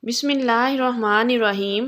بسم اللہ الرحمن الرحیم۔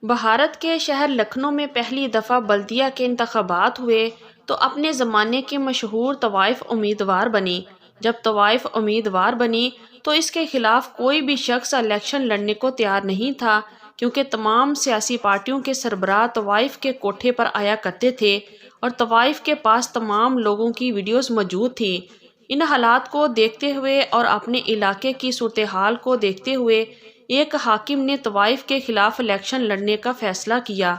بھارت کے شہر لکھنؤ میں پہلی دفعہ بلدیہ کے انتخابات ہوئے تو اپنے زمانے کے مشہور طوائف امیدوار بنی۔ جب طوائف امیدوار بنی تو اس کے خلاف کوئی بھی شخص الیکشن لڑنے کو تیار نہیں تھا، کیونکہ تمام سیاسی پارٹیوں کے سربراہ طوائف کے کوٹھے پر آیا کرتے تھے اور طوائف کے پاس تمام لوگوں کی ویڈیوز موجود تھیں۔ ان حالات کو دیکھتے ہوئے اور اپنے علاقے کی صورتحال کو دیکھتے ہوئے ایک حاکم نے طوائف کے خلاف الیکشن لڑنے کا فیصلہ کیا،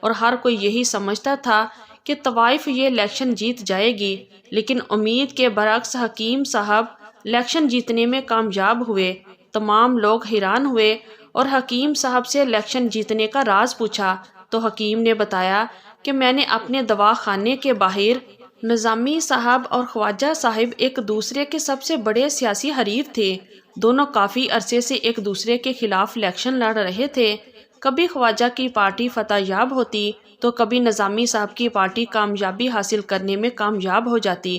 اور ہر کوئی یہی سمجھتا تھا کہ طوائف یہ الیکشن جیت جائے گی، لیکن امید کے برعکس حکیم صاحب الیکشن جیتنے میں کامیاب ہوئے۔ تمام لوگ حیران ہوئے اور حکیم صاحب سے الیکشن جیتنے کا راز پوچھا تو حکیم نے بتایا کہ میں نے اپنے دواخانے کے باہر نظامی صاحب اور خواجہ صاحب ایک دوسرے کے سب سے بڑے سیاسی حریف تھے۔ دونوں کافی عرصے سے ایک دوسرے کے خلاف الیکشن لڑ رہے تھے۔ کبھی خواجہ کی پارٹی فتح یاب ہوتی تو کبھی نظامی صاحب کی پارٹی کامیابی حاصل کرنے میں کامیاب ہو جاتی،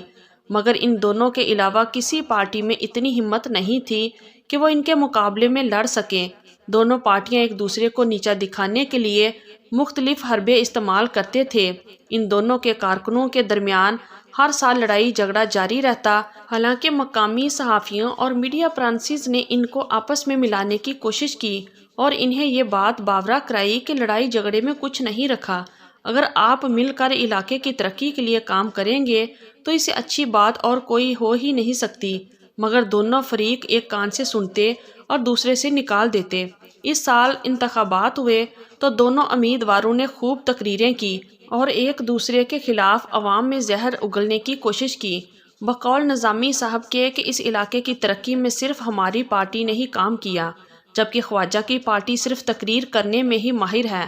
مگر ان دونوں کے علاوہ کسی پارٹی میں اتنی ہمت نہیں تھی کہ وہ ان کے مقابلے میں لڑ سکیں۔ دونوں پارٹیاں ایک دوسرے کو نیچا دکھانے کے لیے مختلف حربے استعمال کرتے تھے۔ ان دونوں کے کارکنوں کے درمیان ہر سال لڑائی جھگڑا جاری رہتا، حالانکہ مقامی صحافیوں اور میڈیا پرسنز نے ان کو آپس میں ملانے کی کوشش کی اور انہیں یہ بات باورہ کرائی کہ لڑائی جھگڑے میں کچھ نہیں رکھا۔ اگر آپ مل کر علاقے کی ترقی کے لیے کام کریں گے تو اس سے اچھی بات اور کوئی ہو ہی نہیں سکتی، مگر دونوں فریق ایک کان سے سنتے اور دوسرے سے نکال دیتے۔ اس سال انتخابات ہوئے تو دونوں امیدواروں نے خوب تقریریں کی اور ایک دوسرے کے خلاف عوام میں زہر اگلنے کی کوشش کی۔ بقول نظامی صاحب کے کہ اس علاقے کی ترقی میں صرف ہماری پارٹی نے ہی کام کیا، جبکہ خواجہ کی پارٹی صرف تقریر کرنے میں ہی ماہر ہے۔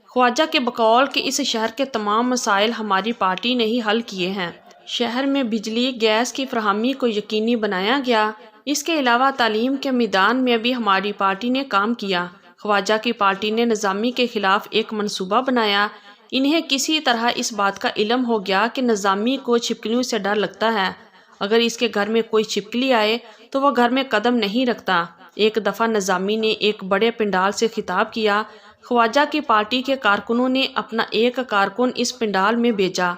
خواجہ کے بقول کہ اس شہر کے تمام مسائل ہماری پارٹی نے ہی حل کیے ہیں۔ شہر میں بجلی گیس کی فراہمی کو یقینی بنایا گیا۔ اس کے علاوہ تعلیم کے میدان میں بھی ہماری پارٹی نے کام کیا۔ خواجہ کی پارٹی نے نظامی کے خلاف ایک منصوبہ بنایا۔ انہیں کسی طرح اس بات کا علم ہو گیا کہ نظامی کو چھپکلیوں سے ڈر لگتا ہے، اگر اس کے گھر میں کوئی چھپکلی آئے تو وہ گھر میں قدم نہیں رکھتا۔ ایک دفعہ نظامی نے ایک بڑے پنڈال سے خطاب کیا۔ خواجہ کی پارٹی کے کارکنوں نے اپنا ایک کارکن اس پنڈال میں بھیجا۔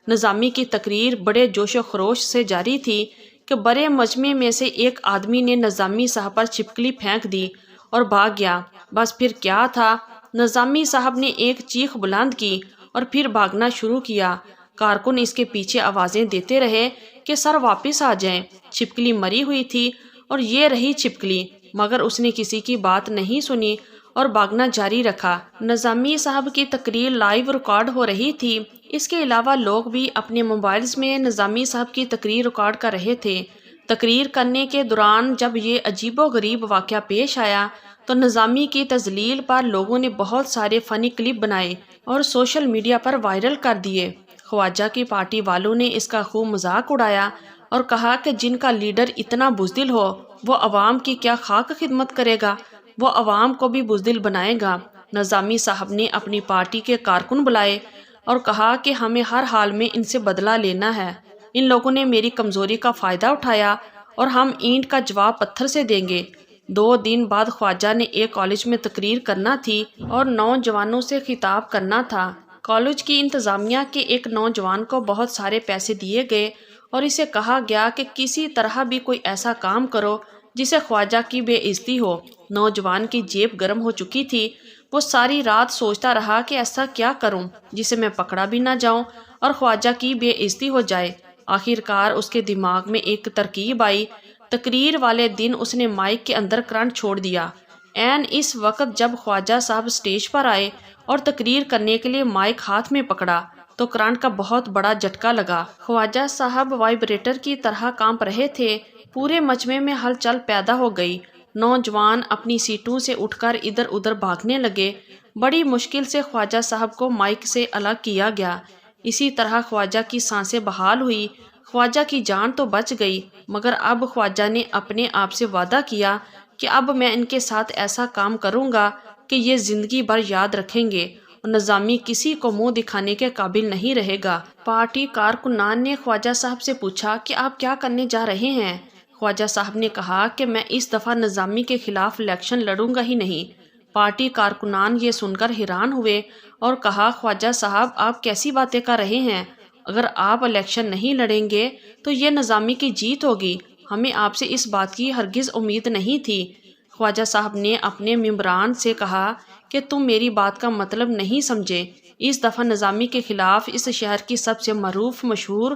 نظامی کی تقریر بڑے جوش و خروش سے جاری تھی کہ بڑے مجمع میں سے ایک آدمی نے نظامی صاحب پر چھپکلی پھینک دی اور بھاگ گیا۔ بس پھر کیا تھا، نظامی صاحب نے ایک چیخ بلند کی اور پھر بھاگنا شروع کیا۔ کارکن اس کے پیچھے آوازیں دیتے رہے کہ سر واپس آ جائیں، چھپکلی مری ہوئی تھی اور یہ رہی چھپکلی، مگر اس نے کسی کی بات نہیں سنی اور بھاگنا جاری رکھا۔ نظامی صاحب کی تقریر لائیو ریکارڈ ہو رہی تھی۔ اس کے علاوہ لوگ بھی اپنے موبائلز میں نظامی صاحب کی تقریر ریکارڈ کر رہے تھے۔ تقریر کرنے کے دوران جب یہ عجیب و غریب واقعہ پیش آیا تو نظامی کی تذلیل پر لوگوں نے بہت سارے فنی کلپ بنائے اور سوشل میڈیا پر وائرل کر دیے۔ خواجہ کی پارٹی والوں نے اس کا خوب مذاق اڑایا اور کہا کہ جن کا لیڈر اتنا بزدل ہو وہ عوام کی کیا خاک خدمت کرے گا، وہ عوام کو بھی بزدل بنائے گا۔ نظامی صاحب نے اپنی پارٹی کے کارکن بلائے اور کہا کہ ہمیں ہر حال میں ان سے بدلہ لینا ہے۔ ان لوگوں نے میری کمزوری کا فائدہ اٹھایا اور ہم اینٹ کا جواب پتھر سے دیں گے۔ 2 دن بعد خواجہ نے ایک کالج میں تقریر کرنا تھی اور نوجوانوں سے خطاب کرنا تھا۔ کالج کی انتظامیہ کے ایک نوجوان کو بہت سارے پیسے دیے گئے اور اسے کہا گیا کہ کسی طرح بھی کوئی ایسا کام کرو جسے خواجہ کی بے عزتی ہو۔ نوجوان کی جیب گرم ہو چکی تھی۔ وہ ساری رات سوچتا رہا کہ ایسا کیا کروں جسے میں پکڑا بھی نہ جاؤں اور خواجہ کی بے عزتی ہو جائے۔ آخرکار اس کے دماغ میں ایک ترکیب آئی۔ تقریر والے دن اس نے مائک کے اندر کرنٹ چھوڑ دیا۔ عین اس وقت جب خواجہ صاحب اسٹیج پر آئے اور تقریر کرنے کے لیے مائک ہاتھ میں پکڑا تو کرنٹ کا بہت بڑا جھٹکا لگا۔ خواجہ صاحب وائبریٹر کی طرح کانپ رہے تھے۔ پورے مجمع میں ہلچل پیدا ہو گئی۔ نوجوان اپنی سیٹوں سے اٹھ کر ادھر ادھر بھاگنے لگے۔ بڑی مشکل سے خواجہ صاحب کو مائک سے الگ کیا گیا۔ اسی طرح خواجہ کی سانسیں بحال ہوئی۔ خواجہ کی جان تو بچ گئی، مگر اب خواجہ نے اپنے آپ سے وعدہ کیا کہ اب میں ان کے ساتھ ایسا کام کروں گا کہ یہ زندگی بھر یاد رکھیں گے اور نظامی کسی کو منہ دکھانے کے قابل نہیں رہے گا۔ پارٹی کارکنان نے خواجہ صاحب سے پوچھا کہ آپ کیا کرنے جا رہے ہیں؟ خواجہ صاحب نے کہا کہ میں اس دفعہ نظامی کے خلاف الیکشن لڑوں گا ہی نہیں۔ پارٹی کارکنان یہ سن کر حیران ہوئے اور کہا، خواجہ صاحب آپ کیسی باتیں کر رہے ہیں؟ اگر آپ الیکشن نہیں لڑیں گے تو یہ نظامی کی جیت ہوگی۔ ہمیں آپ سے اس بات کی ہرگز امید نہیں تھی۔ خواجہ صاحب نے اپنے ممبران سے کہا کہ تم میری بات کا مطلب نہیں سمجھے۔ اس دفعہ نظامی کے خلاف اس شہر کی سب سے معروف مشہور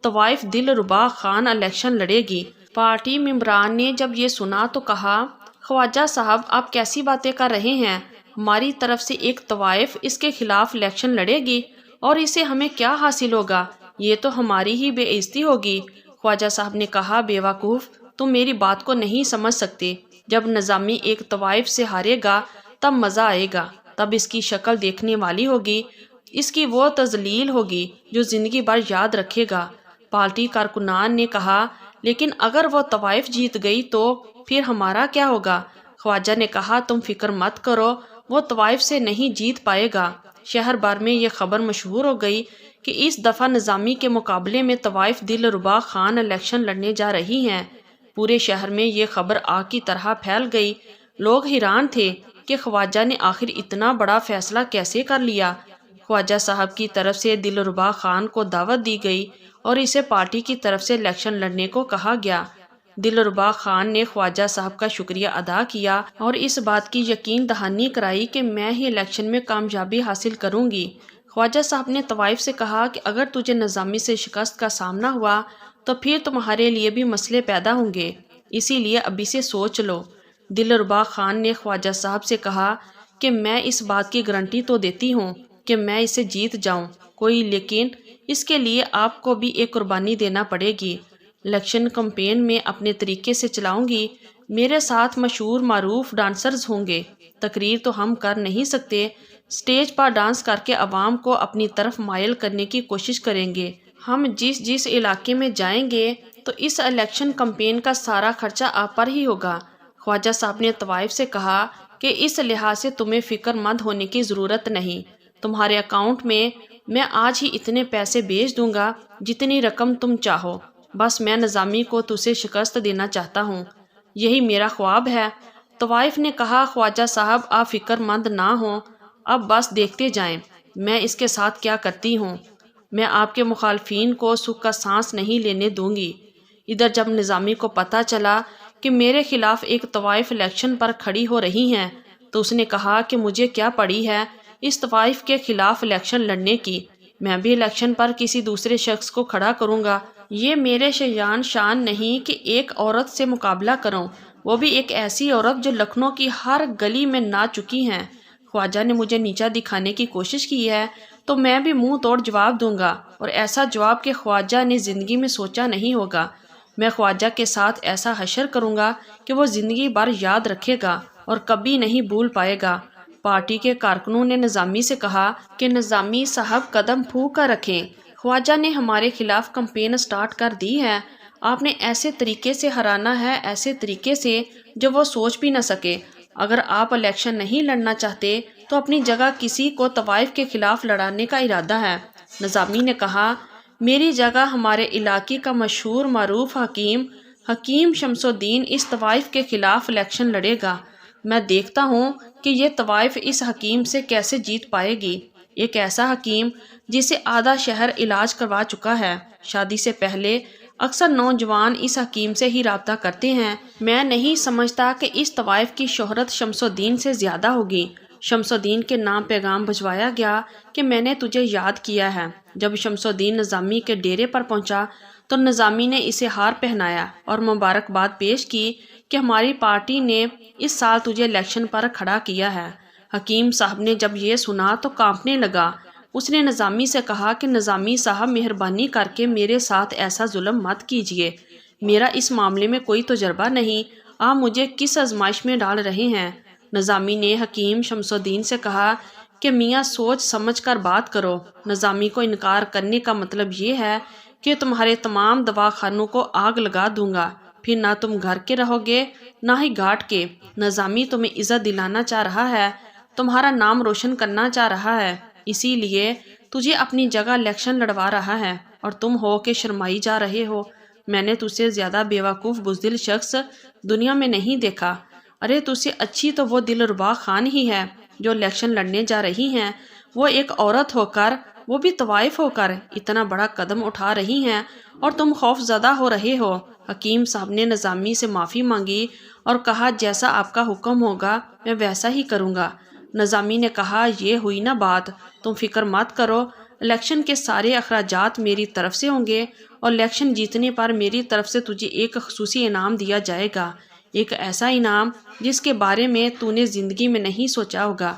طوائف دلربا خان الیکشن لڑے گی۔ پارٹی ممبران نے جب یہ سنا تو کہا، خواجہ صاحب آپ کیسی باتیں کر رہے ہیں؟ ہماری طرف سے ایک طوائف اس کے خلاف الیکشن لڑے گی اور اسے ہمیں کیا حاصل ہوگا؟ یہ تو ہماری ہی بے عزتی ہوگی۔ خواجہ صاحب نے کہا، بے وقوف، تم میری بات کو نہیں سمجھ سکتے۔ جب نظامی ایک طوائف سے ہارے گا تب مزہ آئے گا، تب اس کی شکل دیکھنے والی ہوگی، اس کی وہ تذلیل ہوگی جو زندگی بھر یاد رکھے گا۔ پارٹی کارکنان نے کہا، لیکن اگر وہ طوائف جیت گئی تو پھر ہمارا کیا ہوگا؟ خواجہ نے کہا، تم فکر مت کرو، وہ طوائف سے نہیں جیت پائے گا۔ شہر بھر میں یہ خبر مشہور ہو گئی کہ اس دفعہ نظامی کے مقابلے میں طوائف دلربا خان الیکشن لڑنے جا رہی ہیں۔ پورے شہر میں یہ خبر آگ کی طرح پھیل گئی۔ لوگ حیران تھے کہ خواجہ نے آخر اتنا بڑا فیصلہ کیسے کر لیا۔ خواجہ صاحب کی طرف سے دلربا خان کو دعوت دی گئی اور اسے پارٹی کی طرف سے الیکشن لڑنے کو کہا گیا۔ دلربا خان نے خواجہ صاحب کا شکریہ ادا کیا اور اس بات کی یقین دہانی کرائی کہ میں ہی الیکشن میں کامیابی حاصل کروں گی۔ خواجہ صاحب نے طوائف سے کہا کہ اگر تجھے نظامی سے شکست کا سامنا ہوا تو پھر تمہارے لیے بھی مسئلے پیدا ہوں گے، اسی لیے ابھی سے سوچ لو۔ دلربا خان نے خواجہ صاحب سے کہا کہ میں اس بات کی گارنٹی تو دیتی ہوں کہ میں اسے جیت جاؤں کوئی، لیکن اس کے لیے آپ کو بھی ایک قربانی دینا پڑے گی۔ الیکشن کمپین میں اپنے طریقے سے چلاؤں گی، میرے ساتھ مشہور معروف ڈانسرز ہوں گے۔ تقریر تو ہم کر نہیں سکتے، سٹیج پر ڈانس کر کے عوام کو اپنی طرف مائل کرنے کی کوشش کریں گے۔ ہم جس علاقے میں جائیں گے تو اس الیکشن کمپین کا سارا خرچہ آپ پر ہی ہوگا۔ خواجہ صاحب نے طوائف سے کہا کہ اس لحاظ سے تمہیں فکر مند ہونے کی ضرورت نہیں، تمہارے اکاؤنٹ میں آج ہی اتنے پیسے بھیج دوں گا جتنی رقم تم چاہو، بس میں نظامی کو تجھے شکست دینا چاہتا ہوں، یہی میرا خواب ہے۔ طوائف نے کہا، خواجہ صاحب آپ فکر مند نہ ہوں، اب بس دیکھتے جائیں میں اس کے ساتھ کیا کرتی ہوں۔ میں آپ کے مخالفین کو سکھ کا سانس نہیں لینے دوں گی۔ ادھر جب نظامی کو پتہ چلا کہ میرے خلاف ایک طوائف الیکشن پر کھڑی ہو رہی ہیں تو اس نے کہا کہ مجھے کیا پڑی ہے اس طوائف کے خلاف الیکشن لڑنے کی، میں بھی الیکشن پر کسی دوسرے شخص کو کھڑا کروں گا۔ یہ میرے شان نہیں کہ ایک عورت سے مقابلہ کروں، وہ بھی ایک ایسی عورت جو لکھنؤ کی ہر گلی میں ناچ چکی ہیں۔ خواجہ نے مجھے نیچا دکھانے کی کوشش کی ہے تو میں بھی منہ توڑ جواب دوں گا، اور ایسا جواب کہ خواجہ نے زندگی میں سوچا نہیں ہوگا۔ میں خواجہ کے ساتھ ایسا حشر کروں گا کہ وہ زندگی بھر یاد رکھے گا اور کبھی نہیں بھول پائے گا۔ پارٹی کے کارکنوں نے نظامی سے کہا کہ نظامی صاحب قدم پھونک کر رکھیں، خواجہ نے ہمارے خلاف کمپین سٹارٹ کر دی ہے، آپ نے ایسے طریقے سے ہرانا ہے، ایسے طریقے سے جو وہ سوچ بھی نہ سکے۔ اگر آپ الیکشن نہیں لڑنا چاہتے تو اپنی جگہ کسی کو طوائف کے خلاف لڑانے کا ارادہ ہے۔ نظامی نے کہا، میری جگہ ہمارے علاقے کا مشہور معروف حکیم شمس الدین اس طوائف کے خلاف الیکشن لڑے گا۔ میں دیکھتا ہوں کہ یہ طوائف اس حکیم سے کیسے جیت پائے گی، ایک ایسا حکیم جسے آدھا شہر علاج کروا چکا ہے۔ شادی سے پہلے اکثر نوجوان اس حکیم سے ہی رابطہ کرتے ہیں۔ میں نہیں سمجھتا کہ اس طوائف کی شہرت شمس الدین سے زیادہ ہوگی۔ شمس الدین کے نام پیغام بھجوایا گیا کہ میں نے تجھے یاد کیا ہے۔ جب شمس الدین نظامی کے ڈیرے پر پہنچا تو نظامی نے اسے ہار پہنایا اور مبارکباد پیش کی کہ ہماری پارٹی نے اس سال تجھے الیکشن پر کھڑا کیا ہے۔ حکیم صاحب نے جب یہ سنا تو کانپنے لگا۔ اس نے نظامی سے کہا کہ نظامی صاحب مہربانی کر کے میرے ساتھ ایسا ظلم مت کیجیے، میرا اس معاملے میں کوئی تجربہ نہیں، آپ مجھے کس آزمائش میں ڈال رہے ہیں۔ نظامی نے حکیم شمس الدین سے کہا کہ میاں سوچ سمجھ کر بات کرو، نظامی کو انکار کرنے کا مطلب یہ ہے کہ تمہارے تمام دواخانوں کو آگ لگا دوں گا، پھر نہ تم گھر کے رہو گے نہ ہی گھاٹ کے۔ نظامی تمہیں عزت دلانا چاہ رہا ہے، تمہارا نام روشن کرنا چاہ رہا ہے، اسی لیے تجھے اپنی جگہ الیکشن لڑوا رہا ہے، اور تم ہو کہ شرمائی جا رہے ہو۔ میں نے تجھ سے زیادہ بیوقوف بزدل شخص دنیا میں نہیں دیکھا۔ ارے تجھ سے اچھی تو وہ دلربا خان ہی ہے جو الیکشن لڑنے جا رہی ہیں۔ وہ ایک عورت ہو کر، وہ بھی طوائف ہو کر، اتنا بڑا قدم اٹھا رہی ہیں اور تم خوف زدہ ہو رہے ہو۔ حکیم صاحب نے نظامی سے معافی مانگی اور کہا جیسا آپ کا حکم ہوگا میں ویسا ہی کروں گا۔ نظامی نے کہا یہ ہوئی نا بات، تم فکر مت کرو، الیکشن کے سارے اخراجات میری طرف سے ہوں گے اور الیکشن جیتنے پر میری طرف سے تجھے ایک خصوصی انعام دیا جائے گا، ایک ایسا انعام جس کے بارے میں تو نے زندگی میں نہیں سوچا ہوگا۔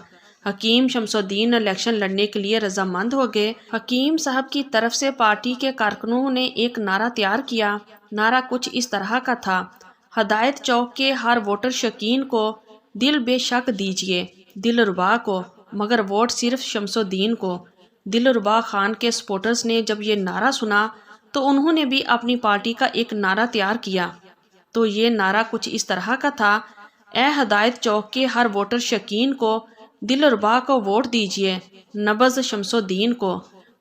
حکیم شمس الدین الیکشن لڑنے کے لیے رضامند ہو گئے۔ حکیم صاحب کی طرف سے پارٹی کے کارکنوں نے ایک نعرہ تیار کیا۔ نعرہ کچھ اس طرح کا تھا: ہدایت چوک کے ہر ووٹر شکین کو دل بے شک دیجیے، دلربا کو، مگر ووٹ صرف شمس الدین کو۔ دلربا خان کے سپورٹرز نے جب یہ نعرہ سنا تو انہوں نے بھی اپنی پارٹی کا ایک نعرہ تیار کیا۔ تو یہ نعرہ کچھ اس طرح کا تھا: اے ہدایت چوک کے ہر ووٹر شکین کو دلربا کو ووٹ دیجیے، نبض شمس الدین کو۔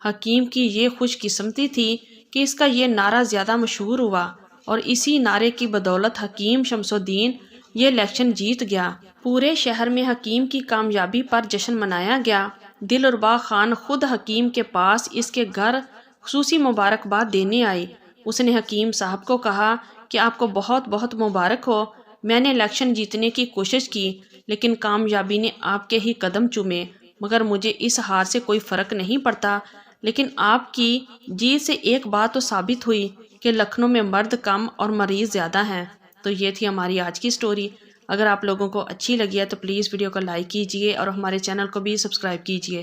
حکیم کی یہ خوش قسمتی تھی کہ اس کا یہ نعرہ زیادہ مشہور ہوا اور اسی نعرے کی بدولت حکیم شمس الدین یہ الیکشن جیت گیا۔ پورے شہر میں حکیم کی کامیابی پر جشن منایا گیا۔ دلربا خان خود حکیم کے پاس اس کے گھر خصوصی مبارکباد دینے آئی۔ اس نے حکیم صاحب کو کہا کہ آپ کو بہت بہت مبارک ہو، میں نے الیکشن جیتنے کی کوشش کی لیکن کامیابی نے آپ کے ہی قدم چومے، مگر مجھے اس ہار سے کوئی فرق نہیں پڑتا، لیکن آپ کی جیت سے ایک بات تو ثابت ہوئی کہ لکھنؤ میں مرد کم اور مریض زیادہ ہیں۔ تو یہ تھی ہماری آج کی سٹوری۔ اگر آپ لوگوں کو اچھی لگی ہے تو پلیز ویڈیو کو لائک کیجئے اور ہمارے چینل کو بھی سبسکرائب کیجئے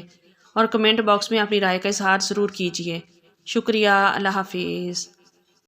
اور کمنٹ باکس میں اپنی رائے کا اظہار ضرور کیجئے۔ شکریہ، اللہ حافظ۔